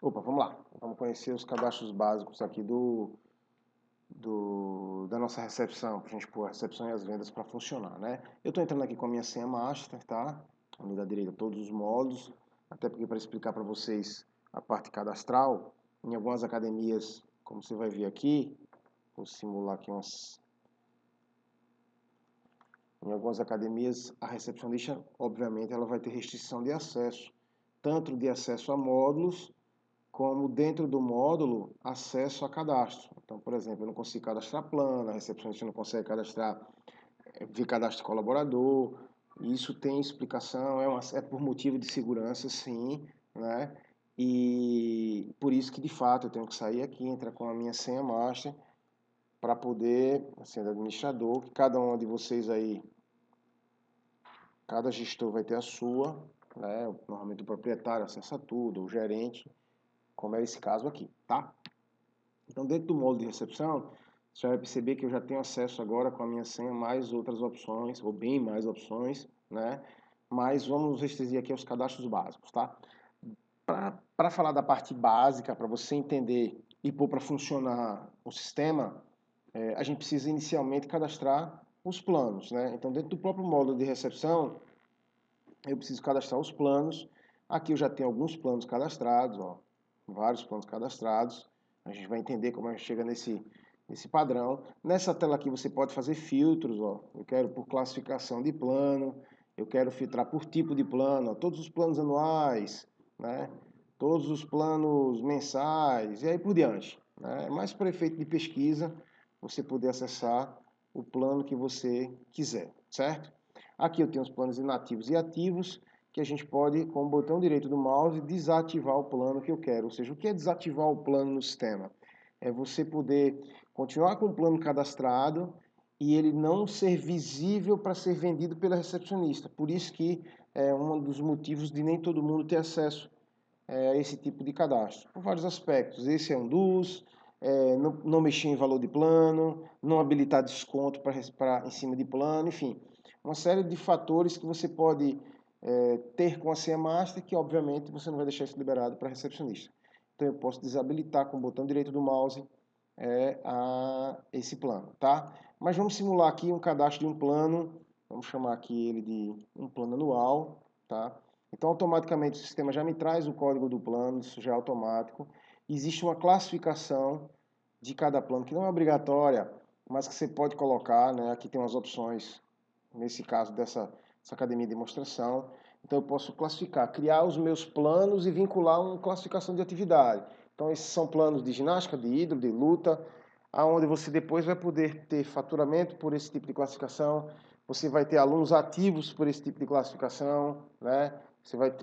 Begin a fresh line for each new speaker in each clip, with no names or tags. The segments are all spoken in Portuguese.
Opa, vamos lá. Vamos conhecer os cadastros básicos aqui da nossa recepção, para a gente pôr a recepção e as vendas para funcionar, né? Eu estou entrando aqui com a minha senha master, tá? Ali da direita, todos os módulos, até porque para explicar para vocês a parte cadastral, em algumas academias, como você vai ver aqui, vou simular aqui umas... Em algumas academias, a recepcionista, obviamente, ela vai ter restrição de acesso, tanto de acesso a módulos, como dentro do módulo, acesso a cadastro. Então, por exemplo, eu não consigo cadastrar plano, a recepcionista não consegue cadastrar via cadastro colaborador. Isso tem explicação, é por motivo de segurança, sim, né? E por isso que, de fato, eu tenho que sair aqui, entrar com a minha senha master, para poder, a senha do administrador, que cada um de vocês aí, cada gestor vai ter a sua, né? Normalmente o proprietário acessa tudo, o gerente, como é esse caso aqui, tá? Então, dentro do módulo de recepção, você vai perceber que eu já tenho acesso agora com a minha senha, mais outras opções, ou bem mais opções, né? Mas vamos restringir aqui aos cadastros básicos, tá? Para falar da parte básica, para você entender e pôr para funcionar o sistema, a gente precisa inicialmente cadastrar os planos, né? Então, dentro do próprio módulo de recepção, eu preciso cadastrar os planos. Aqui eu já tenho alguns planos cadastrados, ó, vários planos cadastrados. A gente vai entender como a gente chega nesse padrão. Nessa tela aqui você pode fazer filtros, ó. Eu quero por classificação de plano, eu quero filtrar por tipo de plano, ó, todos os planos anuais, né? Todos os planos mensais e aí por diante, né? Mais para efeito de pesquisa, você poder acessar o plano que você quiser, certo? Aqui eu tenho os planos inativos e ativos, que a gente pode, com o botão direito do mouse, desativar o plano que eu quero. Ou seja, o que é desativar o plano no sistema? É você poder continuar com o plano cadastrado e ele não ser visível para ser vendido pela recepcionista. Por isso que é um dos motivos de nem todo mundo ter acesso a esse tipo de cadastro. Por vários aspectos. Esse é um dos, não mexer em valor de plano, não habilitar desconto em cima de plano, enfim. Uma série de fatores que você pode ter com a senha master, que obviamente você não vai deixar isso liberado para a recepcionista. Então eu posso desabilitar com o botão direito do mouse esse plano, tá? Mas vamos simular aqui um cadastro de um plano, vamos chamar aqui ele de um plano anual, tá? Então automaticamente o sistema já me traz o código do plano, isso já é automático. Existe uma classificação de cada plano, que não é obrigatória, mas que você pode colocar, né? Aqui tem umas opções, nesse caso dessa academia de demonstração. Então eu posso classificar, criar os meus planos e vincular uma classificação de atividade. Então esses são planos de ginástica, de hidro, de luta, aonde você depois vai poder ter faturamento por esse tipo de classificação, você vai ter alunos ativos por esse tipo de classificação, né?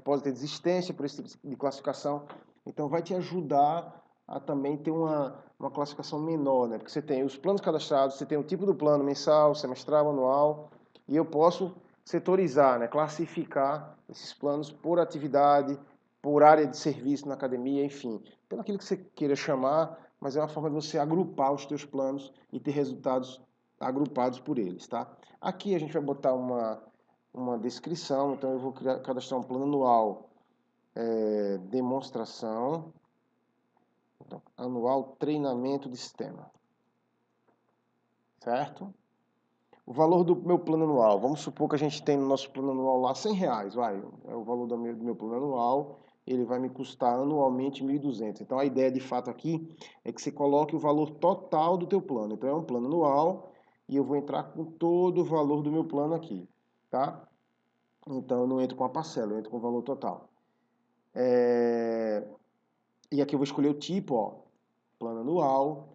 Pode ter desistência por esse tipo de classificação. Então vai te ajudar a também ter uma classificação menor, né? Porque você tem os planos cadastrados, você tem o tipo do plano mensal, semestral, anual, e eu posso setorizar, né? Classificar esses planos por atividade, por área de serviço na academia, enfim, pelo aquilo que você queira chamar, mas é uma forma de você agrupar os teus planos e ter resultados agrupados por eles, tá? Aqui a gente vai botar uma descrição, então eu vou cadastrar um plano anual, demonstração, então, anual treinamento de sistema, certo? O valor do meu plano anual, vamos supor que a gente tem no nosso plano anual lá R$100, vai, é o valor do meu plano anual, ele vai me custar anualmente 1.200. Então a ideia de fato aqui é que você coloque o valor total do teu plano. Então é um plano anual e eu vou entrar com todo o valor do meu plano aqui, tá? Então eu não entro com a parcela, eu entro com o valor total. E aqui eu vou escolher o tipo, ó, plano anual.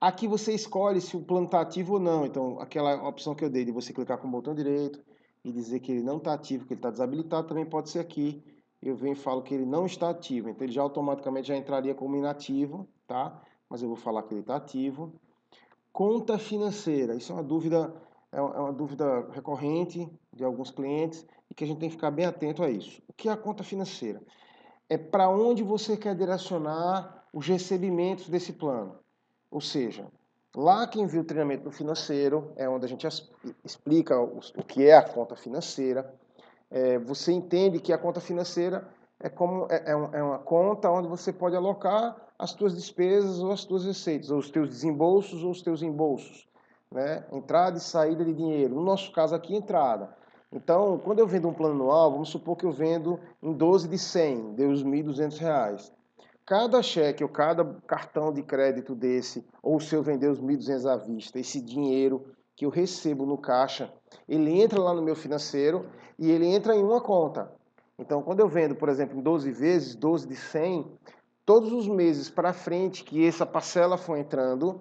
Aqui você escolhe se o plano está ativo ou não. Então, aquela opção que eu dei de você clicar com o botão direito e dizer que ele não está ativo, que ele está desabilitado, também pode ser aqui. Eu venho e falo que ele não está ativo. Então, ele já automaticamente já entraria como inativo, tá? Mas eu vou falar que ele está ativo. Conta financeira. Isso é uma dúvida recorrente de alguns clientes e que a gente tem que ficar bem atento a isso. O que é a conta financeira? É para onde você quer direcionar os recebimentos desse plano. Ou seja, lá quem viu o treinamento no financeiro, é onde a gente explica o que é a conta financeira. Você entende que a conta financeira É uma conta onde você pode alocar as tuas despesas ou as tuas receitas, ou os teus desembolsos ou os teus embolsos, né? Entrada e saída de dinheiro. No nosso caso aqui, entrada. Então, quando eu vendo um plano anual, vamos supor que eu vendo em 12 de 100, deu os R$ 1.200. Cada cheque ou cada cartão de crédito desse, ou se eu vender os 1.200 à vista, esse dinheiro que eu recebo no caixa, ele entra lá no meu financeiro e ele entra em uma conta. Então, quando eu vendo, por exemplo, em 12 vezes, 12 de 100, todos os meses para frente que essa parcela for entrando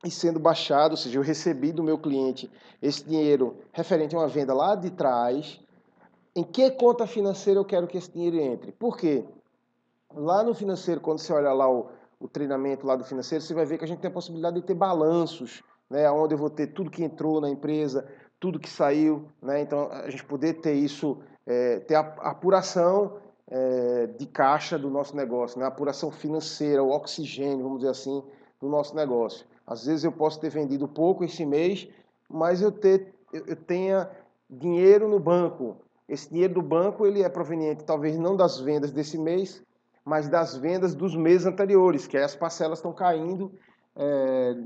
e sendo baixado, ou seja, eu recebi do meu cliente esse dinheiro referente a uma venda lá de trás, em que conta financeira eu quero que esse dinheiro entre? Por quê? Lá no financeiro, quando você olha lá o treinamento lá do financeiro, você vai ver que a gente tem a possibilidade de ter balanços, né, onde eu vou ter tudo que entrou na empresa, tudo que saiu, né, então a gente poder ter isso, ter a apuração de caixa do nosso negócio, né, a apuração financeira, o oxigênio, vamos dizer assim, do nosso negócio. Às vezes eu posso ter vendido pouco esse mês, mas eu tenha dinheiro no banco. Esse dinheiro do banco ele é proveniente talvez não das vendas desse mês, mas das vendas dos meses anteriores, que aí as parcelas estão caindo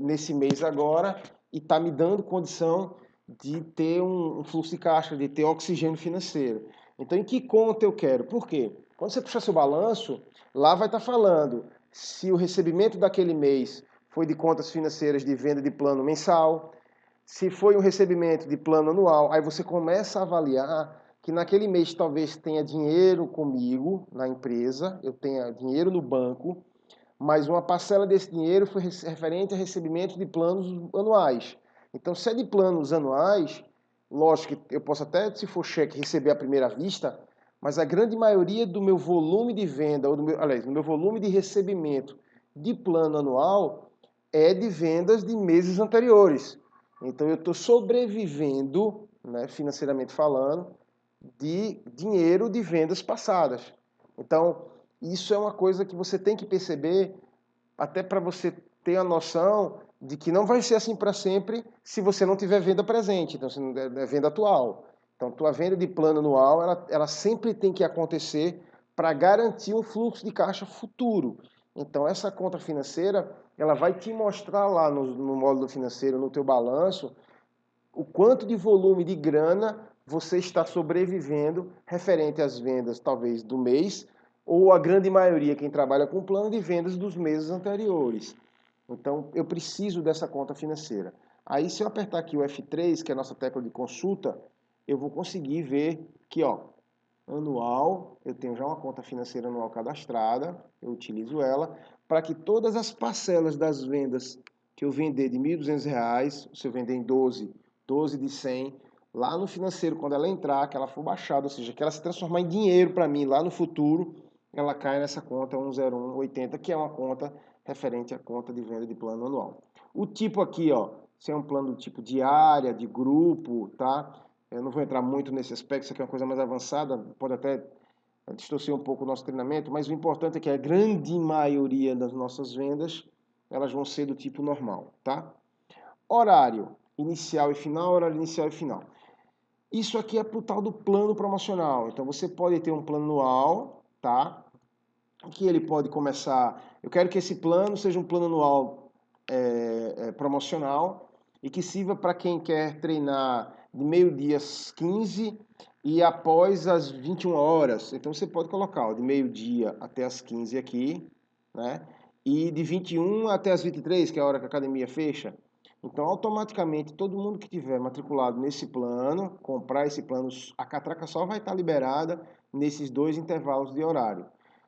nesse mês agora e está me dando condição de ter um fluxo de caixa, de ter oxigênio financeiro. Então, em que conta eu quero? Por quê? Quando você puxar seu balanço, lá vai estar falando se o recebimento daquele mês foi de contas financeiras de venda de plano mensal, se foi um recebimento de plano anual, aí você começa a avaliar que naquele mês talvez tenha dinheiro comigo na empresa, eu tenha dinheiro no banco, mas uma parcela desse dinheiro foi referente a recebimento de planos anuais. Então, se é de planos anuais, lógico que eu posso até, se for cheque, receber à primeira vista, mas a grande maioria do meu volume de venda, ou aliás, do meu volume de recebimento de plano anual é de vendas de meses anteriores. Então, eu estou sobrevivendo, né, financeiramente falando, de dinheiro de vendas passadas. Então, isso é uma coisa que você tem que perceber, até para você ter a noção de que não vai ser assim para sempre se você não tiver venda presente, então se não é venda atual. Então, tua venda de plano anual, ela sempre tem que acontecer para garantir um fluxo de caixa futuro. Então, essa conta financeira, ela vai te mostrar lá no módulo financeiro, no teu balanço, o quanto de volume de grana você está sobrevivendo referente às vendas, talvez, do mês, ou a grande maioria, quem trabalha com plano de vendas dos meses anteriores. Então, eu preciso dessa conta financeira. Aí, se eu apertar aqui o F3, que é a nossa tecla de consulta, eu vou conseguir ver que, ó, anual, eu tenho já uma conta financeira anual cadastrada, eu utilizo ela, para que todas as parcelas das vendas que eu vender de R$ 1.200, se eu vender em 12 de 100, lá no financeiro, quando ela entrar, que ela for baixada, ou seja, que ela se transformar em dinheiro para mim lá no futuro, ela cai nessa conta 10180, que é uma conta referente à conta de venda de plano anual. O tipo aqui, ó, se é um plano do tipo diária, de grupo, tá? Eu não vou entrar muito nesse aspecto, isso aqui é uma coisa mais avançada, pode até distorcer um pouco o nosso treinamento, mas o importante é que a grande maioria das nossas vendas, elas vão ser do tipo normal, tá? Horário inicial e final, horário inicial e final. Isso aqui é para o tal do plano promocional. Então você pode ter um plano anual, tá? Que ele pode começar. Eu quero que esse plano seja um plano anual promocional e que sirva para quem quer treinar de meio-dia às 15 e após as 21 horas. Então você pode colocar ó, de meio-dia até as 15 aqui, né? E de 21 até as 23, que é a hora que a academia fecha. Então, automaticamente, todo mundo que tiver matriculado nesse plano, comprar esse plano, a catraca só vai estar liberada nesses dois intervalos de horário.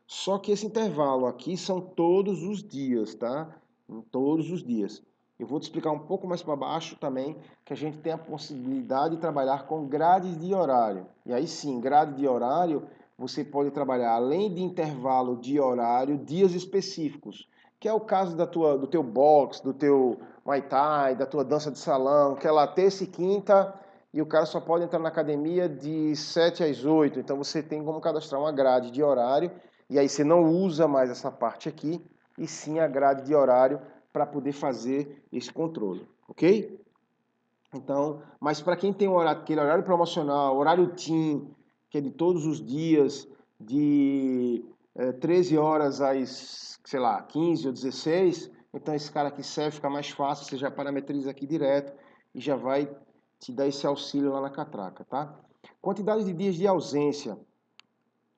Só que esse intervalo aqui são todos os dias, tá? Todos os dias. Eu vou te explicar um pouco mais para baixo também, que a gente tem a possibilidade de trabalhar com grades de horário. E aí sim, grade de horário, você pode trabalhar, além de intervalo de horário, dias específicos. Que é o caso do teu boxe, do teu Muay Thai, da tua dança de salão, que é lá terça e quinta, e o cara só pode entrar na academia de 7 às 8. Então você tem como cadastrar uma grade de horário, e aí você não usa mais essa parte aqui, e sim a grade de horário para poder fazer esse controle, ok? Então, mas para quem tem aquele horário promocional, horário team, que é de todos os dias, de 13 horas às, sei lá, 15 ou 16, então esse cara aqui serve, fica mais fácil, você já parametriza aqui direto e já vai te dar esse auxílio lá na catraca, tá? Quantidade de dias de ausência.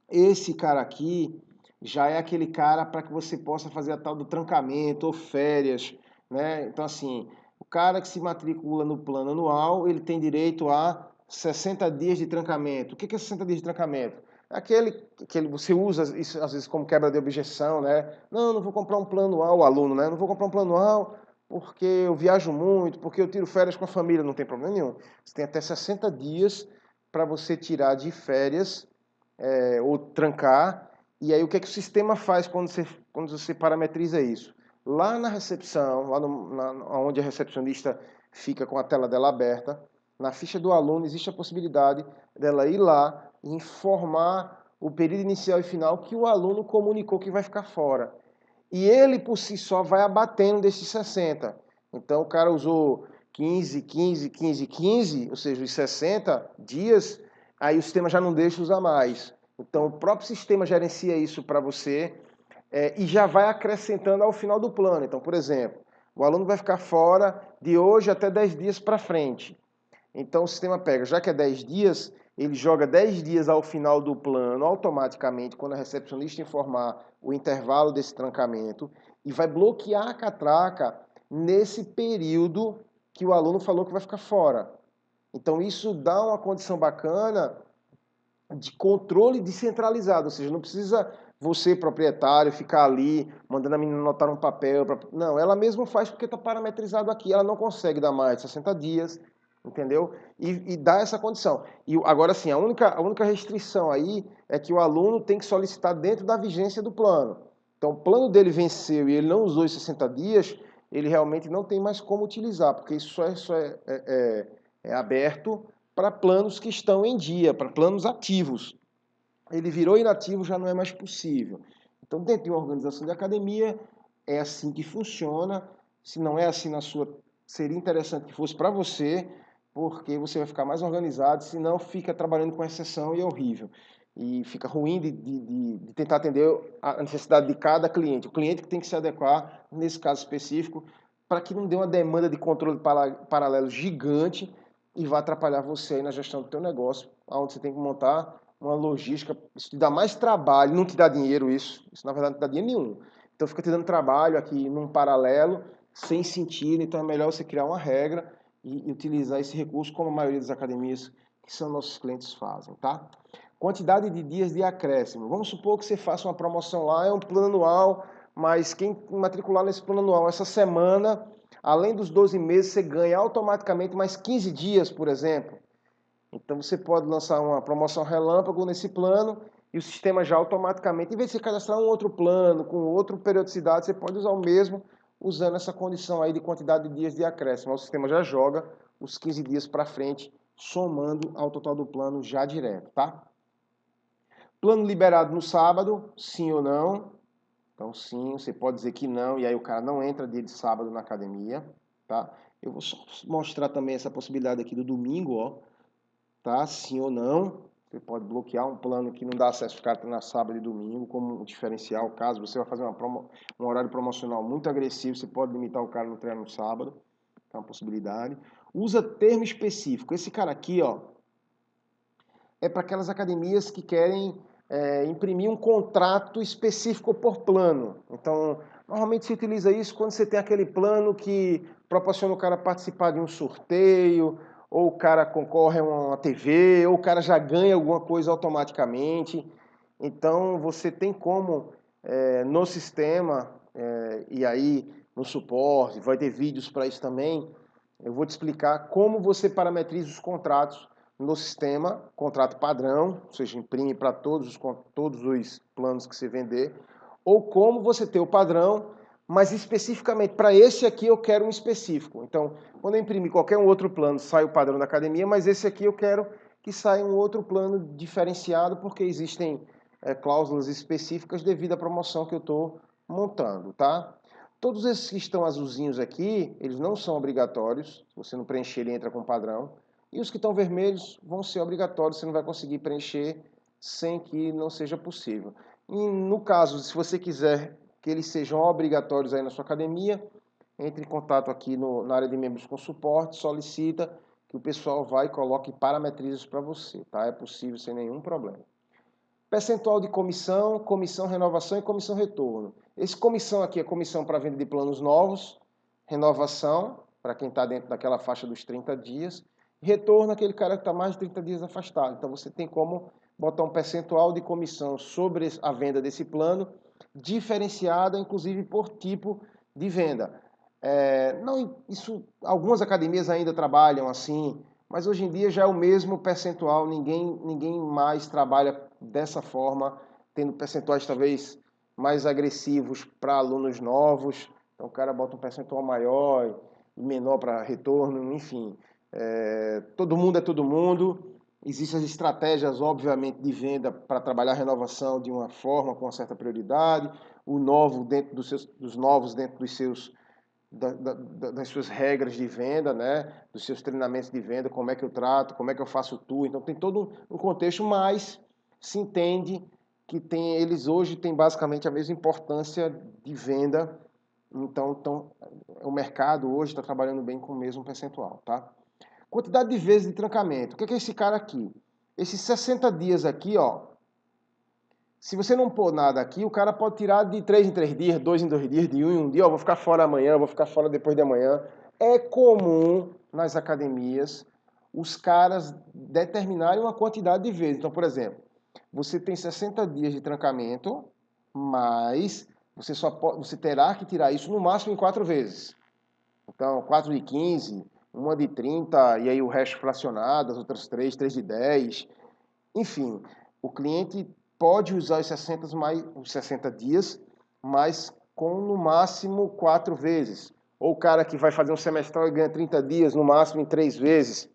Esse cara aqui já é aquele cara para que você possa fazer a tal do trancamento ou férias, né? Então, assim, o cara que se matricula no plano anual, ele tem direito a 60 dias de trancamento. O que é 60 dias de trancamento? É aquele que você usa isso às vezes como quebra de objeção, né? Não vou comprar um plano anual, o aluno, né? Não vou comprar um plano anual porque eu viajo muito, porque eu tiro férias com a família, não tem problema nenhum. Você tem até 60 dias para você tirar de férias ou trancar. E aí o que é que o sistema faz quando você parametriza isso? Lá na recepção, onde a recepcionista fica com a tela dela aberta, na ficha do aluno existe a possibilidade dela ir lá e informar o período inicial e final que o aluno comunicou que vai ficar fora. E ele, por si só, vai abatendo desses 60. Então, o cara usou 15, 15, 15, 15, ou seja, os 60 dias, aí o sistema já não deixa usar mais. Então, o próprio sistema gerencia isso para você e já vai acrescentando ao final do plano. Então, por exemplo, o aluno vai ficar fora de hoje até 10 dias para frente. Então, o sistema pega, já que é 10 dias, ele joga 10 dias ao final do plano, automaticamente, quando a recepcionista informar o intervalo desse trancamento, e vai bloquear a catraca nesse período que o aluno falou que vai ficar fora. Então, isso dá uma condição bacana de controle descentralizado, ou seja, não precisa você, proprietário, ficar ali mandando a menina anotar um papel. Não, ela mesma faz porque está parametrizado aqui, ela não consegue dar mais de 60 dias, entendeu? E dá essa condição. E agora sim, a única restrição aí é que o aluno tem que solicitar dentro da vigência do plano. Então, o plano dele venceu e ele não usou os 60 dias, ele realmente não tem mais como utilizar, porque isso é aberto para planos que estão em dia, para planos ativos. Ele virou inativo, já não é mais possível. Então, dentro de uma organização de academia, é assim que funciona. Se não é assim na sua, seria interessante que fosse para você, porque você vai ficar mais organizado, senão fica trabalhando com exceção e é horrível. E fica ruim de tentar atender a necessidade de cada cliente. O cliente que tem que se adequar, nesse caso específico, para que não dê uma demanda de controle paralelo gigante e vai atrapalhar você aí na gestão do teu negócio, onde você tem que montar uma logística. Isso te dá mais trabalho, não te dá dinheiro isso na verdade não te dá dinheiro nenhum. Então fica te dando trabalho aqui num paralelo, sem sentido, então é melhor você criar uma regra e utilizar esse recurso como a maioria das academias que são nossos clientes fazem, tá? Quantidade de dias de acréscimo. Vamos supor que você faça uma promoção lá, é um plano anual, mas quem matricular nesse plano anual essa semana, além dos 12 meses, você ganha automaticamente mais 15 dias, por exemplo. Então você pode lançar uma promoção relâmpago nesse plano e o sistema já automaticamente, em vez de você cadastrar um outro plano com outra periodicidade, você pode usar o mesmo usando essa condição aí de quantidade de dias de acréscimo. O sistema já joga os 15 dias para frente, somando ao total do plano já direto, tá? Plano liberado no sábado, sim ou não? Então sim, você pode dizer que não, e aí o cara não entra dia de sábado na academia, tá? Eu vou só mostrar também essa possibilidade aqui do domingo, ó, tá? Sim ou não. Você pode bloquear um plano que não dá acesso ao cara na sábado e domingo, como um diferencial. Caso você vai fazer um horário promocional muito agressivo, você pode limitar o cara no treino no sábado. É uma possibilidade. Usa termo específico. Esse cara aqui, ó, é para aquelas academias que querem imprimir um contrato específico por plano. Então, normalmente se utiliza isso quando você tem aquele plano que proporciona o cara participar de um sorteio, ou o cara concorre a uma TV, ou o cara já ganha alguma coisa automaticamente. Então, você tem como, no sistema, e aí no suporte, vai ter vídeos para isso também, eu vou te explicar como você parametriza os contratos no sistema, contrato padrão, ou seja, imprime para todos os planos que você vender, ou como você ter o padrão, mas especificamente para esse aqui eu quero um específico. Então, quando eu imprimir qualquer um outro plano, sai o padrão da academia, mas esse aqui eu quero que saia um outro plano diferenciado, porque existem cláusulas específicas devido à promoção que eu estou montando, tá? Todos esses que estão azulzinhos aqui, eles não são obrigatórios. Se você não preencher, ele entra com padrão. E os que estão vermelhos vão ser obrigatórios, você não vai conseguir preencher sem que não seja possível. E no caso, se você quiser que eles sejam obrigatórios aí na sua academia, entre em contato aqui na área de membros com suporte, solicita que o pessoal vai e coloque parametrize isso para você, tá? É possível sem nenhum problema. Percentual de comissão, comissão renovação e comissão retorno. Esse comissão aqui é comissão para venda de planos novos, renovação, para quem está dentro daquela faixa dos 30 dias, retorno aquele cara que está mais de 30 dias afastado. Então você tem como botar um percentual de comissão sobre a venda desse plano, diferenciada inclusive por tipo de venda. Algumas academias ainda trabalham assim, mas hoje em dia já é o mesmo percentual, ninguém mais trabalha dessa forma, tendo percentuais talvez mais agressivos para alunos novos. Então o cara bota um percentual maior e menor para retorno, enfim. Todo mundo é todo mundo. Existem as estratégias, obviamente, de venda para trabalhar a renovação de uma forma, com uma certa prioridade, o novo dentro dos novos dentro dos seus das suas regras de venda, né? Dos seus treinamentos de venda, como é que eu trato, como é que eu faço tudo. Então tem todo um contexto, mas se entende que eles hoje têm basicamente a mesma importância de venda. Então o mercado hoje está trabalhando bem com o mesmo percentual, tá? Quantidade de vezes de trancamento. O que é esse cara aqui? Esses 60 dias aqui, ó. Se você não pôr nada aqui, o cara pode tirar de 3 em 3 dias, 2 em 2 dias, de 1 em 1 dia, ó, vou ficar fora amanhã, vou ficar fora depois de amanhã. É comum nas academias os caras determinarem uma quantidade de vezes. Então, por exemplo, você tem 60 dias de trancamento, mas você terá que tirar isso no máximo em 4 vezes. Então, 4 de 15, uma de 30, e aí o resto fracionado, as outras 3 de 10. Enfim, o cliente pode usar os 60 dias, mas com no máximo 4 vezes. Ou o cara que vai fazer um semestral e ganha 30 dias, no máximo em 3 vezes.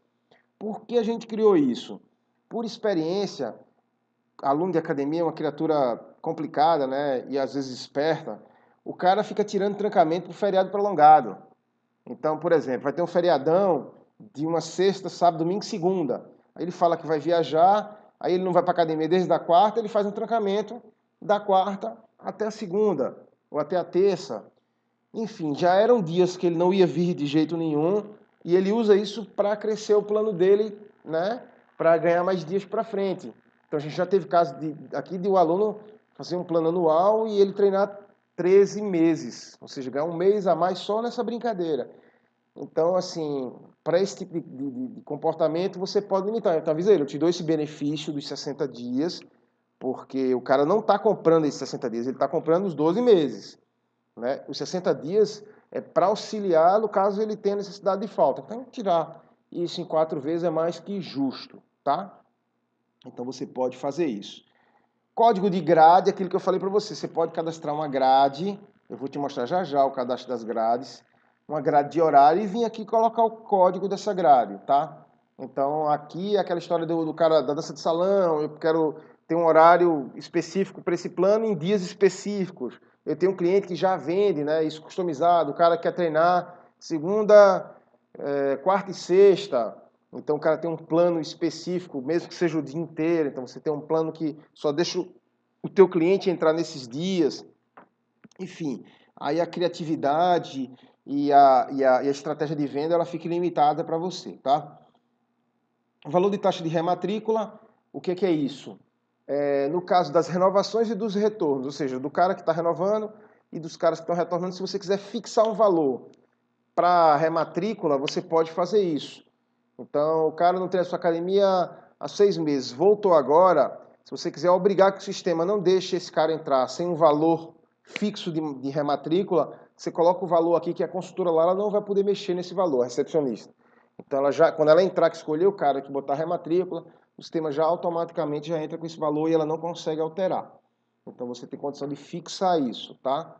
Por que a gente criou isso? Por experiência, aluno de academia é uma criatura complicada, né? E às vezes esperta. O cara fica tirando trancamento para o feriado prolongado. Então, por exemplo, vai ter um feriadão de uma sexta, sábado, domingo e segunda. Aí ele fala que vai viajar, aí ele não vai para a academia desde a quarta, ele faz um trancamento da quarta até a segunda, ou até a terça. Enfim, já eram dias que ele não ia vir de jeito nenhum, e ele usa isso para crescer o plano dele, né? Para ganhar mais dias para frente. Então a gente já teve caso aqui de um aluno fazer um plano anual e ele treinar 13 meses, ou seja, ganhar um mês a mais só nessa brincadeira. Então, assim, para esse tipo de comportamento, você pode limitar. Então, avisa ele, eu te dou esse benefício dos 60 dias, porque o cara não está comprando esses 60 dias, ele está comprando os 12 meses. Né? Os 60 dias é para auxiliá-lo caso ele tenha necessidade de falta. Então, tirar isso em 4 vezes é mais que justo, tá? Então, você pode fazer isso. Código de grade, aquilo que eu falei para você. Você pode cadastrar uma grade, eu vou te mostrar já já o cadastro das grades, uma grade de horário e vir aqui colocar o código dessa grade, tá? Então, aqui é aquela história do cara da dança de salão, eu quero ter um horário específico para esse plano em dias específicos. Eu tenho um cliente que já vende, né, isso customizado, o cara quer treinar segunda, quarta e sexta. Então o cara tem um plano específico, mesmo que seja o dia inteiro. Então você tem um plano que só deixa o teu cliente entrar nesses dias. Enfim, aí a criatividade e a estratégia de venda ela fica limitada para você, tá? O valor de taxa de rematrícula, o que é isso? No caso das renovações e dos retornos, ou seja, do cara que está renovando e dos caras que estão retornando, se você quiser fixar um valor para rematrícula, você pode fazer isso. Então, o cara não tem a sua academia há 6 meses, voltou agora. Se você quiser obrigar que o sistema não deixe esse cara entrar sem um valor fixo de rematrícula, você coloca o valor aqui que a consultora lá ela não vai poder mexer nesse valor, a recepcionista. Então, quando ela entrar, que escolher o cara que botar rematrícula, o sistema já automaticamente já entra com esse valor e ela não consegue alterar. Então, você tem condição de fixar isso, tá?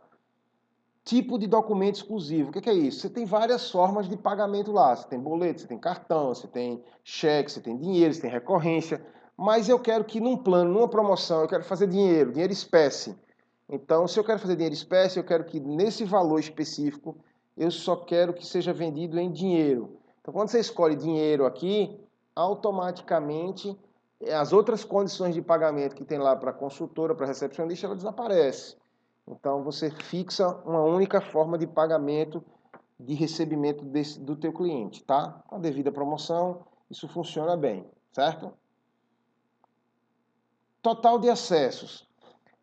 Tipo de documento exclusivo. O que é isso? Você tem várias formas de pagamento lá. Você tem boleto, você tem cartão, você tem cheque, você tem dinheiro, você tem recorrência. Mas eu quero que num plano, numa promoção, eu quero fazer dinheiro espécie. Então, se eu quero fazer dinheiro espécie, eu quero que nesse valor específico, eu só quero que seja vendido em dinheiro. Então, quando você escolhe dinheiro aqui, automaticamente as outras condições de pagamento que tem lá para consultora, para recepcionista, ela desaparece. Então você fixa uma única forma de pagamento, de recebimento do teu cliente, tá? Com a devida promoção, isso funciona bem, certo? Total de acessos.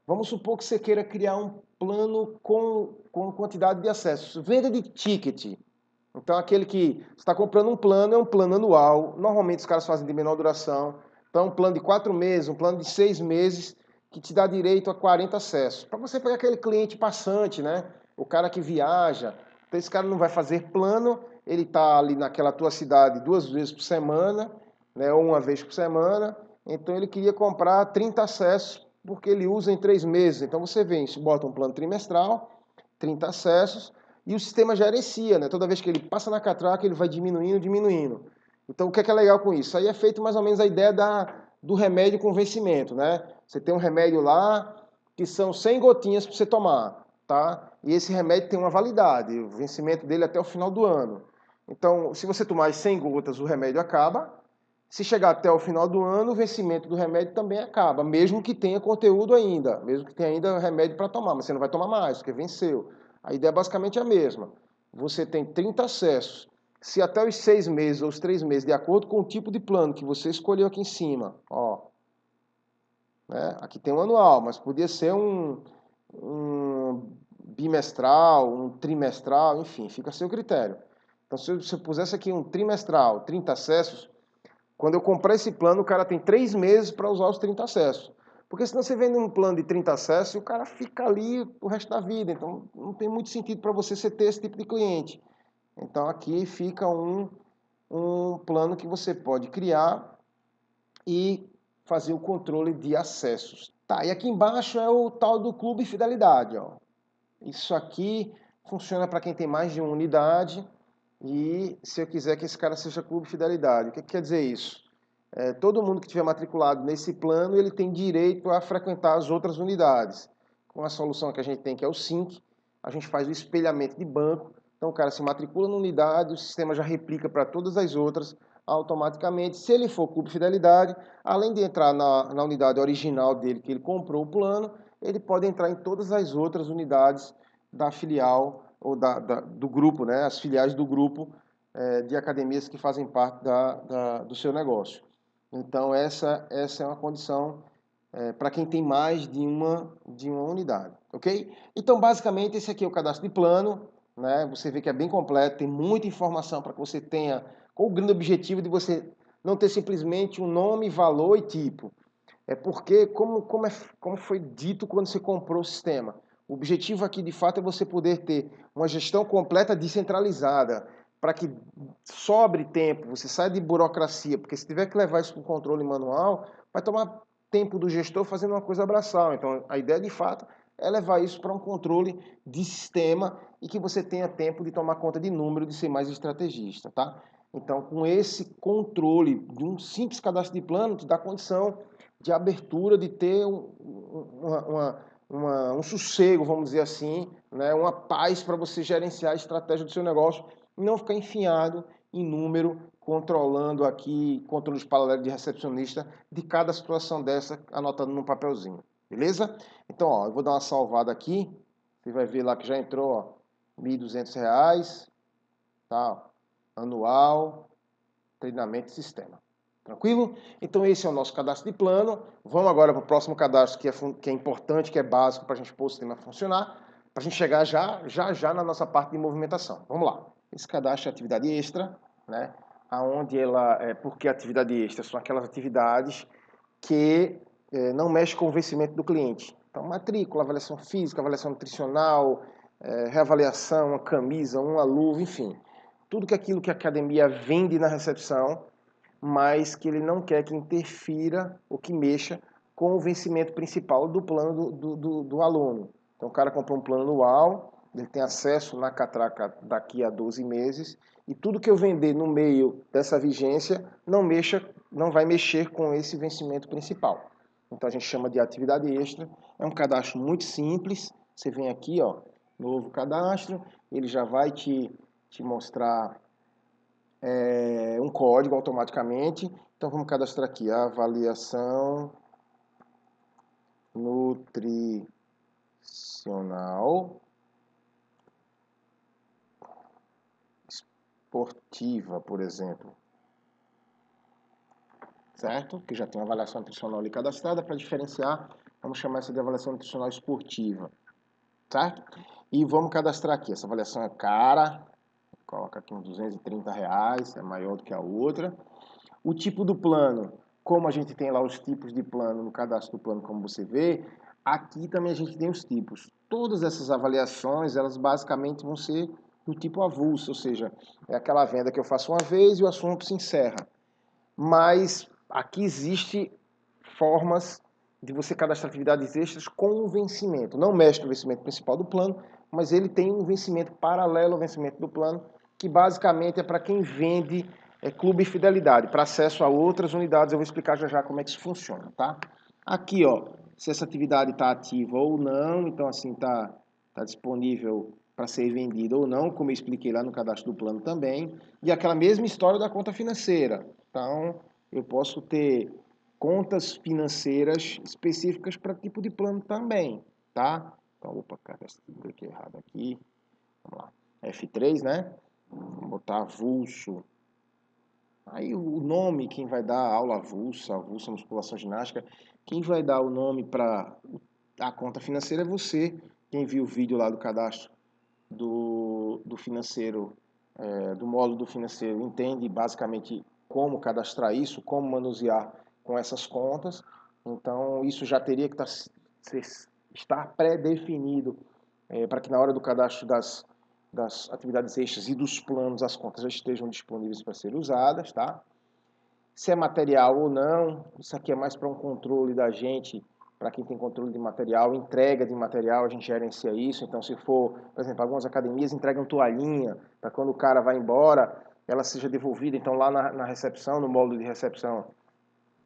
Vamos supor que você queira criar um plano com quantidade de acessos. Venda de ticket. Então, aquele que você está comprando um plano, é um plano anual. Normalmente, os caras fazem de menor duração. Então, um plano de 4 meses, um plano de 6 meses, que te dá direito a 40 acessos. Para você pegar aquele cliente passante, né? O cara que viaja. Então, esse cara não vai fazer plano, ele está ali naquela tua cidade 2 vezes por semana, né? Ou 1 vez por semana. Então, ele queria comprar 30 acessos, porque ele usa em 3 meses. Então, você vem, bota um plano trimestral, 30 acessos, e o sistema gerencia, né? Toda vez que ele passa na catraca, ele vai diminuindo, diminuindo. Então, o que é legal com isso? Aí é feito mais ou menos a ideia do remédio com vencimento, né? Você tem um remédio lá que são 100 gotinhas para você tomar, tá? E esse remédio tem uma validade, o vencimento dele é até o final do ano. Então, se você tomar as 100 gotas, o remédio acaba. Se chegar até o final do ano, o vencimento do remédio também acaba, mesmo que tenha conteúdo ainda, mesmo que tenha ainda remédio para tomar, mas você não vai tomar mais, porque venceu. A ideia é basicamente a mesma. Você tem 30 acessos. Se até os 6 meses ou os 3 meses, de acordo com o tipo de plano que você escolheu aqui em cima, ó, né? Aqui tem um anual, mas podia ser um bimestral, um trimestral, enfim, fica a seu critério. Então, se eu pusesse aqui um trimestral, 30 acessos, quando eu comprar esse plano, o cara tem 3 meses para usar os 30 acessos. Porque senão você vende um plano de 30 acessos e o cara fica ali o resto da vida. Então não tem muito sentido para você ter esse tipo de cliente. Então aqui fica um plano que você pode criar e fazer o controle de acessos. Tá, e aqui embaixo é o tal do Clube Fidelidade. Ó. Isso aqui funciona para quem tem mais de uma unidade. E se eu quiser que esse cara seja Clube Fidelidade, o que quer dizer isso? Todo mundo que tiver matriculado nesse plano, ele tem direito a frequentar as outras unidades. Com a solução que a gente tem, que é o Sync, a gente faz o espelhamento de banco. Então o cara se matricula na unidade, o sistema já replica para todas as outras automaticamente. Se ele for Clube Fidelidade, além de entrar na unidade original dele, que ele comprou o plano, ele pode entrar em todas as outras unidades da filial ou do grupo, né? As filiais do grupo de academias que fazem parte do seu negócio. Então, essa é uma condição para quem tem mais de uma unidade, ok? Então, basicamente, esse aqui é o cadastro de plano, né? Você vê que é bem completo, tem muita informação para que você tenha, com o grande objetivo de você não ter simplesmente um nome, valor e tipo. É porque, como foi dito quando você comprou o sistema, o objetivo aqui, de fato, é você poder ter uma gestão completa descentralizada, para que sobre tempo, você saia de burocracia, porque se tiver que levar isso para o controle manual, vai tomar tempo do gestor fazendo uma coisa braçal. Então, a ideia, de fato, é levar isso para um controle de sistema e que você tenha tempo de tomar conta de número, de ser mais estrategista, tá? Então, com esse controle de um simples cadastro de plano, te dá condição de abertura, de ter um sossego, vamos dizer assim, né? Uma paz para você gerenciar a estratégia do seu negócio e não ficar enfiado em número, controlando aqui, controles paralelos de recepcionista de cada situação dessa, anotando num papelzinho. Beleza? Então, ó, eu vou dar uma salvada aqui. Você vai ver lá que já entrou, ó, R$ 1.200, tá? Anual, treinamento e sistema. Tranquilo? Então esse é o nosso cadastro de plano. Vamos agora para o próximo cadastro que é importante, que é básico para a gente pôr o sistema a funcionar, para a gente chegar já na nossa parte de movimentação. Vamos lá. Esse cadastro é atividade extra, né? Aonde porque a atividade extra são aquelas atividades que não mexem com o vencimento do cliente. Então matrícula, avaliação física, avaliação nutricional, reavaliação, uma camisa, uma luva, enfim. Tudo aquilo que a academia vende na recepção, mas que ele não quer que interfira ou que mexa com o vencimento principal do plano do aluno. Então o cara comprou um plano anual, ele tem acesso na catraca daqui a 12 meses, e tudo que eu vender no meio dessa vigência não vai mexer com esse vencimento principal. Então a gente chama de atividade extra. É um cadastro muito simples. Você vem aqui, ó, novo cadastro, ele já vai te mostrar um código automaticamente, Então vamos cadastrar aqui a avaliação nutricional esportiva, por exemplo. Certo? Que já tem uma avaliação nutricional ali cadastrada. Para diferenciar, vamos chamar essa de avaliação nutricional esportiva. Certo? E vamos cadastrar aqui. Essa avaliação é cara. Coloca aqui uns R$230, é maior do que a outra. O tipo do plano, como a gente tem lá os tipos de plano no cadastro do plano, como você vê, aqui também a gente tem os tipos. Todas essas avaliações, elas basicamente vão ser do tipo avulso, ou seja, é aquela venda que eu faço uma vez e o assunto se encerra. Mas aqui existe formas de você cadastrar atividades extras com um vencimento. Não mexe no vencimento principal do plano, mas ele tem um vencimento paralelo ao vencimento do plano, que basicamente é para quem vende Clube Fidelidade, para acesso a outras unidades. Eu vou explicar já já como é que isso funciona, tá? Aqui, ó, se essa atividade está ativa ou não, então assim, tá disponível para ser vendida ou não, como eu expliquei lá no cadastro do plano também. E aquela mesma história da conta financeira. Então, eu posso ter contas financeiras específicas para tipo de plano também, tá? Então, opa, cara, cliquei errado aqui. Vamos lá. F3, né? Vou botar avulso. Aí o nome, quem vai dar aula avulsa musculação ginástica, quem vai dar o nome para a conta financeira é você. Quem viu o vídeo lá do cadastro do financeiro, do módulo do financeiro, entende basicamente como cadastrar isso, como manusear com essas contas. Então, isso já teria que estar pré-definido para que na hora do cadastro das atividades extras e dos planos, as contas já estejam disponíveis para serem usadas, tá? Se é material ou não, isso aqui é mais para um controle da gente, para quem tem controle de material, entrega de material, a gente gerencia isso. Então, se for, por exemplo, algumas academias entregam toalhinha, para quando o cara vai embora, ela seja devolvida. Então, lá na recepção, no módulo de recepção,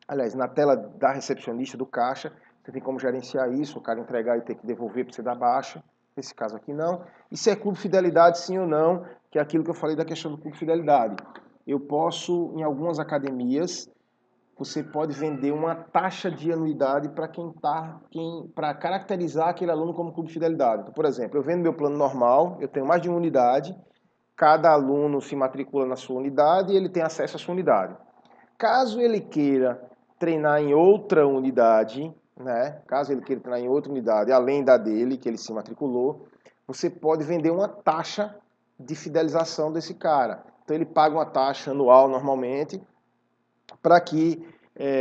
aliás, na tela da recepcionista do caixa, você tem como gerenciar isso, o cara entregar e ter que devolver para você dar baixa. Nesse caso aqui não. E se é Clube Fidelidade, sim ou não, que é aquilo que eu falei da questão do Clube Fidelidade. Eu posso, em algumas academias, você pode vender uma taxa de anuidade para para caracterizar aquele aluno como Clube Fidelidade. Então, por exemplo, eu vendo meu plano normal, eu tenho mais de uma unidade, cada aluno se matricula na sua unidade e ele tem acesso à sua unidade. Caso ele queira treinar em outra unidade, né? Caso ele queira treinar em outra unidade, além da dele, que ele se matriculou, você pode vender uma taxa de fidelização desse cara. Então ele paga uma taxa anual normalmente, para que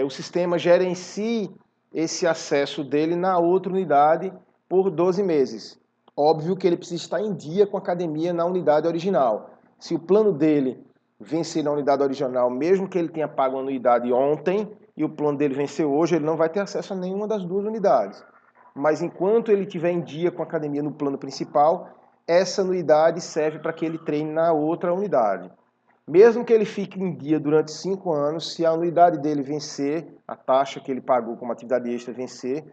o sistema gerencie esse acesso dele na outra unidade por 12 meses. Óbvio que ele precisa estar em dia com a academia na unidade original. Se o plano dele vencer na unidade original, mesmo que ele tenha pago a anuidade ontem e o plano dele vencer hoje, ele não vai ter acesso a nenhuma das duas unidades. Mas enquanto ele estiver em dia com a academia no plano principal, essa anuidade serve para que ele treine na outra unidade. Mesmo que ele fique em dia durante 5 anos, se a anuidade dele vencer, a taxa que ele pagou como atividade extra vencer,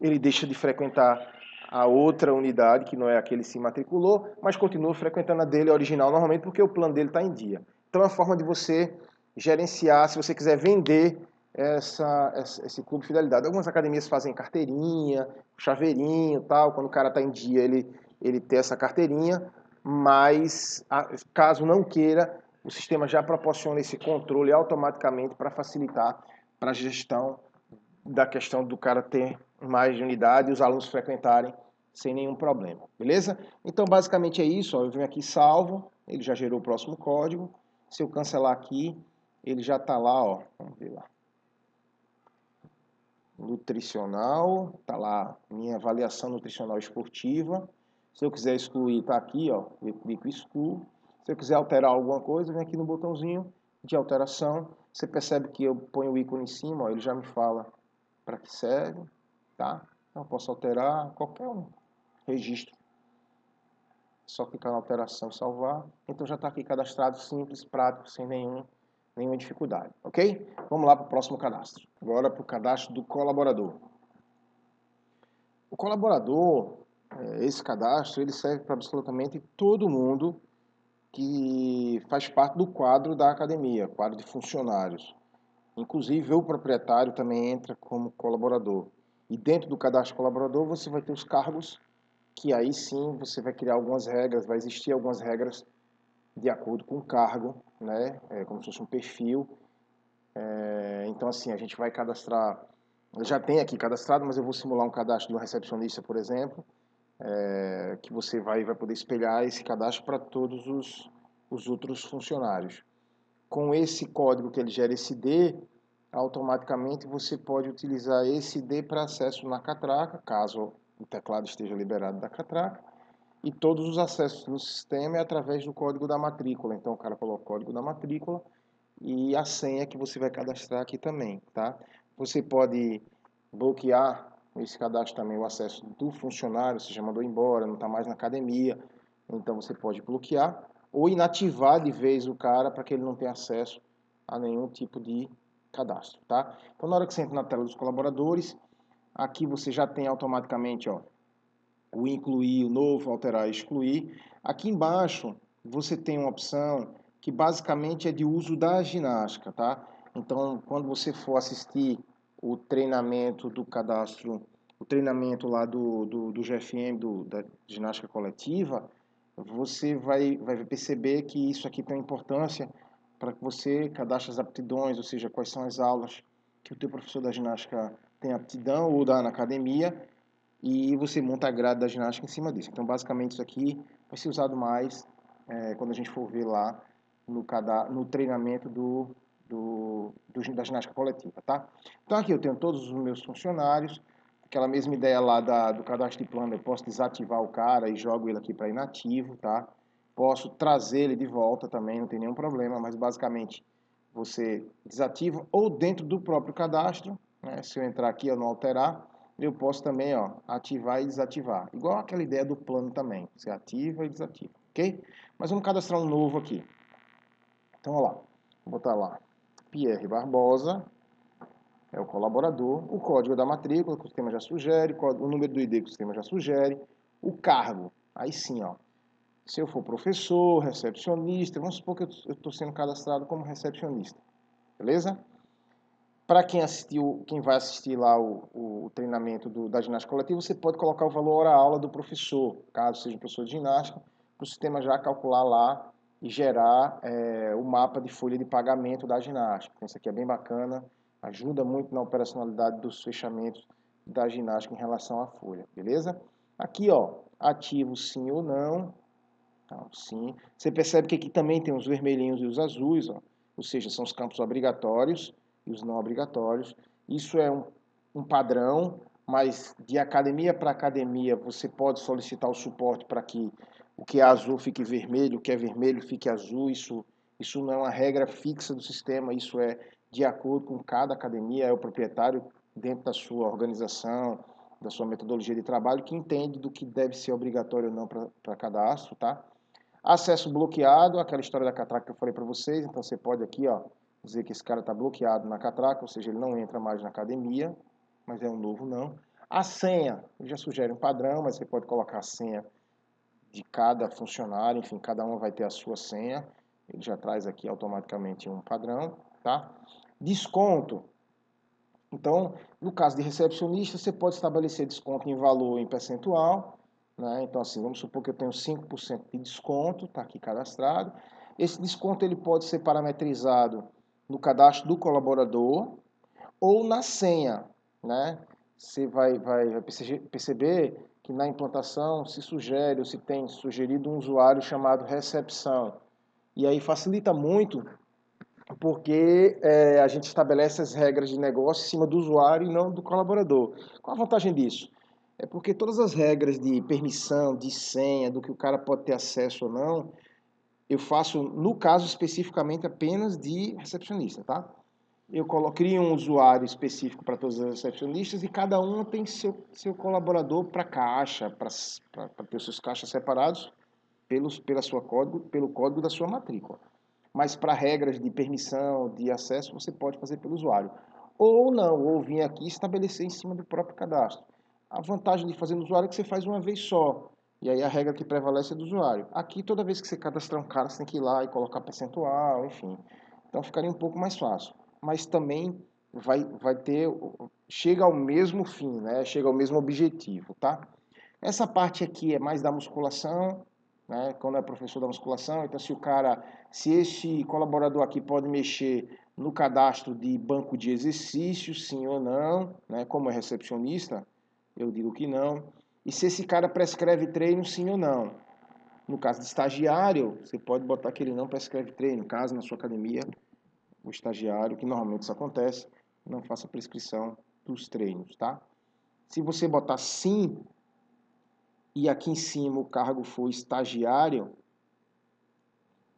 ele deixa de frequentar a outra unidade, que não é a que ele se matriculou, mas continua frequentando a dele original normalmente, porque o plano dele está em dia. Então é uma forma de você gerenciar, se você quiser vender esse clube de fidelidade. Algumas academias fazem carteirinha, chaveirinho, tal. Quando o cara está em dia, ele tem essa carteirinha, mas caso não queira, o sistema já proporciona esse controle automaticamente para facilitar para a gestão da questão do cara ter mais de unidade e os alunos frequentarem sem nenhum problema, beleza? Então, basicamente é isso, ó. Eu venho aqui salvo, ele já gerou o próximo código. Se eu cancelar aqui, ele já está lá, ó. Vamos ver lá. Nutricional, está lá minha avaliação nutricional esportiva. Se eu quiser excluir, está aqui, ó. Eu clico excluo. Se eu quiser alterar alguma coisa, vem aqui no botãozinho de alteração. Você percebe que eu ponho o ícone em cima, ó, ele já me fala para que serve, tá? Então, eu posso alterar qualquer um registro. Só clicar na alteração e salvar. Então já está aqui cadastrado, simples, prático, sem nenhuma dificuldade, ok? Vamos lá para o próximo cadastro. Agora para o cadastro do colaborador. O colaborador, esse cadastro, ele serve para absolutamente todo mundo que faz parte do quadro da academia, quadro de funcionários. Inclusive, o proprietário também entra como colaborador. E dentro do cadastro colaborador, você vai ter os cargos, que aí sim você vai criar algumas regras, vai existir algumas regras de acordo com o cargo, né? É como se fosse um perfil. Então, assim, a gente vai cadastrar. Eu já tenho aqui cadastrado, mas eu vou simular um cadastro do recepcionista, por exemplo, que você vai poder espelhar esse cadastro para todos os outros funcionários. Com esse código que ele gera esse ID, automaticamente você pode utilizar esse ID para acesso na catraca, caso o teclado esteja liberado da catraca, e todos os acessos no sistema é através do código da matrícula. Então o cara coloca o código da matrícula e a senha que você vai cadastrar aqui também, tá? Você pode bloquear esse cadastro também, o acesso do funcionário, se já mandou embora, não está mais na academia, então você pode bloquear ou inativar de vez o cara para que ele não tenha acesso a nenhum tipo de cadastro, tá? Então na hora que você entra na tela dos colaboradores, aqui você já tem automaticamente, ó, o incluir, o novo, alterar e excluir. Aqui embaixo você tem uma opção que basicamente é de uso da ginástica, tá? Então, quando você for assistir o treinamento do cadastro, o treinamento lá do GFM, da ginástica coletiva, você vai perceber que isso aqui tem importância para que você cadastre as aptidões, ou seja, quais são as aulas que o teu professor da ginástica tem aptidão ou dá na academia, e você monta a grade da ginástica em cima disso. Então, basicamente, isso aqui vai ser usado mais quando a gente for ver lá no treinamento da ginástica coletiva, tá? Então, aqui eu tenho todos os meus funcionários, aquela mesma ideia lá do cadastro de plano, eu posso desativar o cara e jogo ele aqui para inativo, tá? Posso trazer ele de volta também, não tem nenhum problema, mas basicamente você desativa ou dentro do próprio cadastro, né? Se eu entrar aqui e não alterar, eu posso também, ó, ativar e desativar. Igual aquela ideia do plano também. Você ativa e desativa, ok? Mas vamos cadastrar um novo aqui. Então, olha lá. Vou botar lá. Pierre Barbosa é o colaborador. O código da matrícula que o sistema já sugere. O número do ID que o sistema já sugere. O cargo. Aí sim, ó. Se eu for professor, recepcionista, vamos supor que eu estou sendo cadastrado como recepcionista. Beleza? Para quem assistiu, quem vai assistir lá o treinamento da ginástica coletiva, você pode colocar o valor hora-aula do professor, caso seja um professor de ginástica, para o sistema já calcular lá e gerar o mapa de folha de pagamento da ginástica. Então, isso aqui é bem bacana, ajuda muito na operacionalidade dos fechamentos da ginástica em relação à folha, beleza? Aqui, ó, ativo sim ou não. Então, sim. Você percebe que aqui também tem os vermelhinhos e os azuis, ó, ou seja, são os campos obrigatórios e os não obrigatórios. Isso é um padrão, mas de academia para academia você pode solicitar o suporte para que o que é azul fique vermelho, o que é vermelho fique azul. Isso não é uma regra fixa do sistema, isso é de acordo com cada academia, é o proprietário dentro da sua organização, da sua metodologia de trabalho, que entende do que deve ser obrigatório ou não para cadastro, tá? Acesso bloqueado, aquela história da catraca que eu falei para vocês. Então você pode aqui, ó, dizer que esse cara está bloqueado na catraca, ou seja, ele não entra mais na academia, mas é um novo não. A senha, ele já sugere um padrão, mas você pode colocar a senha de cada funcionário, enfim, cada um vai ter a sua senha. Ele já traz aqui automaticamente um padrão, tá? Desconto. Então, no caso de recepcionista, você pode estabelecer desconto em valor em percentual, né? Então, assim, vamos supor que eu tenho 5% de desconto, está aqui cadastrado. Esse desconto ele pode ser parametrizado no cadastro do colaborador ou na senha, né? Você vai perceber que na implantação se sugere ou se tem sugerido um usuário chamado recepção. E aí facilita muito porque a gente estabelece as regras de negócio em cima do usuário e não do colaborador. Qual a vantagem disso? É porque todas as regras de permissão, de senha, do que o cara pode ter acesso ou não, eu faço, no caso especificamente, apenas de recepcionista, tá? Eu crio um usuário específico para todos os recepcionistas e cada um tem seu colaborador para caixa, para ter os seus caixas separados pelo código da sua matrícula. Mas para regras de permissão, de acesso, você pode fazer pelo usuário. Ou não, ou vir aqui e estabelecer em cima do próprio cadastro. A vantagem de fazer no usuário é que você faz uma vez só. E aí a regra que prevalece é do usuário. Aqui, toda vez que você cadastrar um cara, você tem que ir lá e colocar percentual, enfim. Então ficaria um pouco mais fácil. mas também vai ter, chega ao mesmo fim, né? Chega ao mesmo objetivo, tá? Essa parte aqui é mais da musculação, né? Quando é professor da musculação, então se esse colaborador aqui pode mexer no cadastro de banco de exercícios, sim ou não, né? Como é recepcionista, eu digo que não. E se esse cara prescreve treino, sim ou não. No caso de estagiário, você pode botar que ele não prescreve treino, caso na sua academia o estagiário, que normalmente isso acontece, não faça prescrição dos treinos, tá? Se você botar sim e aqui em cima o cargo for estagiário,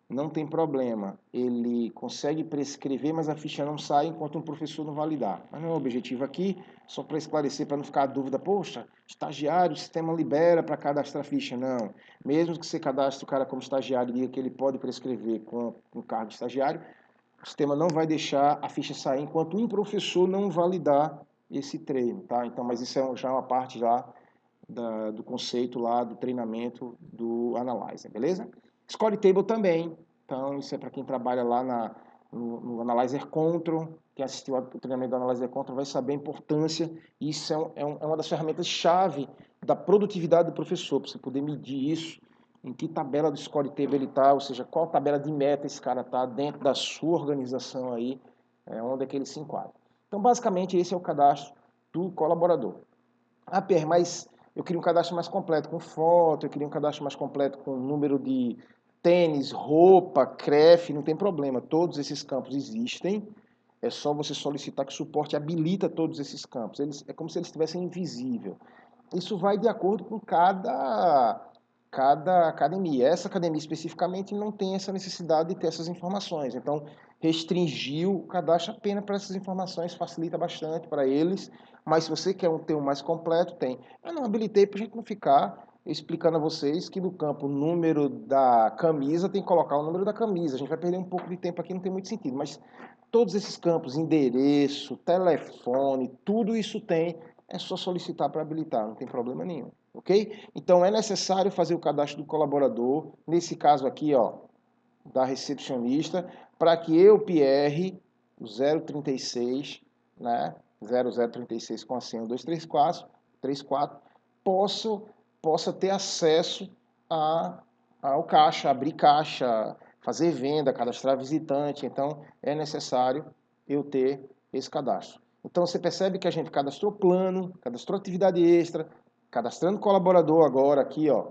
não tem problema. Ele consegue prescrever, mas a ficha não sai enquanto um professor não validar. Mas não é o objetivo aqui, só para esclarecer, para não ficar a dúvida, poxa, estagiário, o sistema libera para cadastrar ficha. Não. Mesmo que você cadastre o cara como estagiário e diga que ele pode prescrever com o cargo de estagiário, o sistema não vai deixar a ficha sair enquanto um professor não validar esse treino, tá? Então, mas isso já é uma parte já do conceito lá do treinamento do Analyzer, beleza? Score Table também, então isso é para quem trabalha lá no Analyzer Control, quem assistiu ao treinamento do Analyzer Control vai saber a importância, isso é uma das ferramentas-chave da produtividade do professor, para você poder medir isso, em que tabela do Score Table ele está, ou seja, qual tabela de meta esse cara está dentro da sua organização aí, onde é que ele se enquadra. Então, basicamente, esse é o cadastro do colaborador. Ah, Pierre, mas eu queria um cadastro mais completo com foto, eu queria um cadastro mais completo com número de tênis, roupa, CREF, não tem problema. Todos esses campos existem. É só você solicitar que o suporte habilita todos esses campos. É como se eles estivessem invisíveis. Isso vai de acordo com cada academia. Essa academia especificamente não tem essa necessidade de ter essas informações. Então, restringir o cadastro apenas para essas informações facilita bastante para eles. Mas se você quer ter um mais completo, tem. Eu não habilitei para a gente não ficar explicando a vocês que no campo número da camisa tem que colocar o número da camisa. A gente vai perder um pouco de tempo aqui, não tem muito sentido. Mas todos esses campos, endereço, telefone, tudo isso tem. É só solicitar para habilitar, não tem problema nenhum. Ok? Então é necessário fazer o cadastro do colaborador, nesse caso aqui, ó, da recepcionista, para que eu, Pierre, o 036, né, 0036 com a senha 234, possa ter acesso ao caixa, abrir caixa, fazer venda, cadastrar visitante. Então é necessário eu ter esse cadastro. Então você percebe que a gente cadastrou plano, cadastrou atividade extra, cadastrando colaborador agora aqui, ó.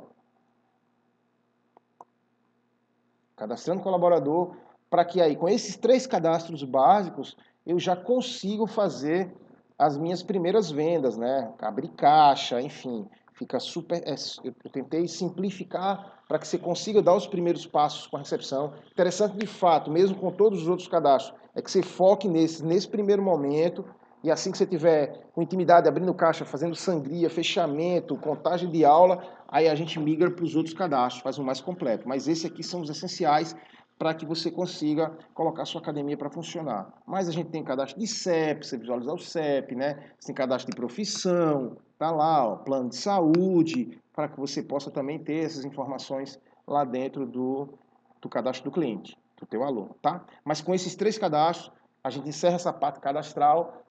Cadastrando colaborador, para que aí, com esses 3 cadastros básicos, eu já consigo fazer as minhas primeiras vendas, né? Abrir caixa, enfim. Fica super. Eu tentei simplificar para que você consiga dar os primeiros passos com a recepção. Interessante de fato, mesmo com todos os outros cadastros, é que você foque nesse primeiro momento. E assim que você tiver com intimidade, abrindo caixa, fazendo sangria, fechamento, contagem de aula, aí a gente migra para os outros cadastros, faz um mais completo. Mas esses aqui são os essenciais para que você consiga colocar a sua academia para funcionar. Mas a gente tem cadastro de CEP, você visualizar o CEP, né? Você tem cadastro de profissão, tá lá, ó, plano de saúde, para que você possa também ter essas informações lá dentro do cadastro do cliente, do teu aluno, tá? Mas com esses 3 cadastros, a gente encerra essa parte cadastral